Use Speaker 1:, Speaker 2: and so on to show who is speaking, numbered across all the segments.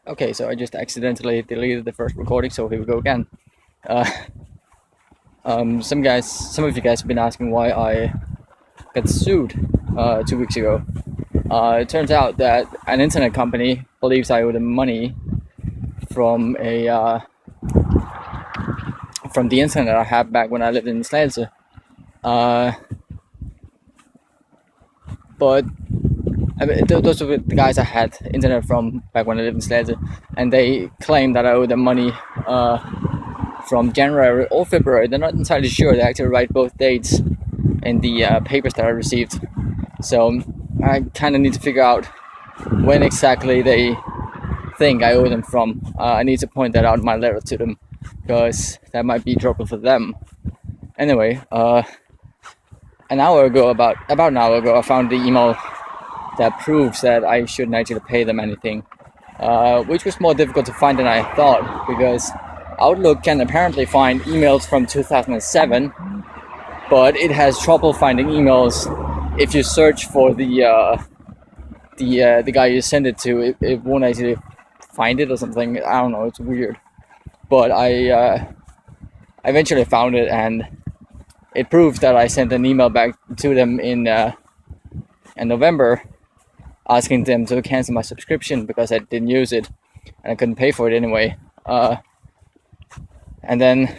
Speaker 1: Okay, so I just accidentally deleted the first recording, so here we go again. Some of you guys have been asking why I got sued 2 weeks ago. It turns out that an internet company believes I owe them money from from the internet I had back when I lived in Slagelse. But I mean, those were the guys I had internet from back when I lived in Slagelse, and they claim that I owe them money from January or February. They're not entirely sure. They actually write both dates in the papers that I received. So I kind of need to figure out when exactly they think I owe them from. I need to point that out in my letter to them, because that might be trouble for them. Anyway, about an hour ago, I found the email that proves that I shouldn't actually pay them anything, which was more difficult to find than I thought, because Outlook can apparently find emails from 2007, but it has trouble finding emails if you search for the guy you send it to. It won't actually find it or something. I don't know. It's weird, but I eventually found it, and it proves that I sent an email back to them in November, asking them to cancel my subscription because I didn't use it and I couldn't pay for it anyway. And then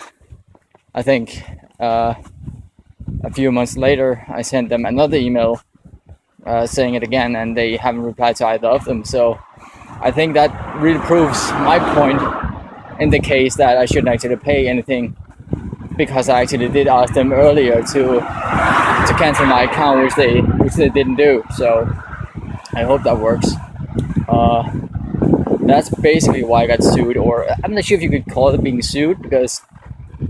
Speaker 1: I think a few months later, I sent them another email saying it again, and they haven't replied to either of them. So I think that really proves my point in the case that I shouldn't actually pay anything, because I actually did ask them earlier to cancel my account, which they didn't do. So I hope that works. That's basically why I got sued, or I'm not sure if you could call it being sued, because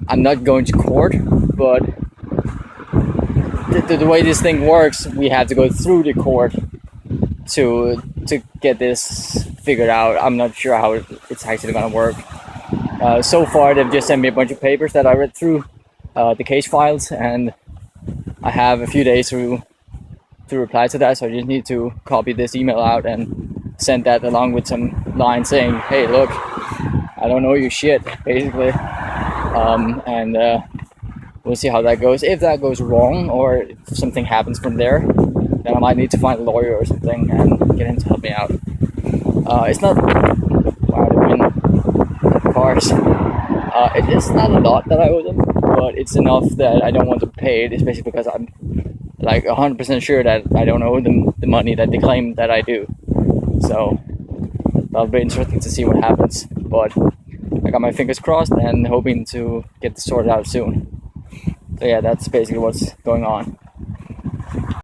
Speaker 1: I'm not going to court, but the way this thing works, we have to go through the court to get this figured out. I'm not sure how it's actually gonna work. So far, they've just sent me a bunch of papers that I read through, the case files, and I have a few days to reply to that. So I just need to copy this email out and send that along with some lines saying, "Hey, look, I don't owe you shit," basically. And we'll see how that goes. If that goes wrong, or if something happens from there, then I might need to find a lawyer or something and get him to help me out. It's not, wow, the wind, cars. It is not a lot that I owe them, but it's enough that I don't want to pay it, especially because I'm like 100% sure that I don't owe them the money that they claim that I do. So that'll be interesting to see what happens. But I got my fingers crossed and hoping to get this sorted out soon. So yeah, that's basically what's going on.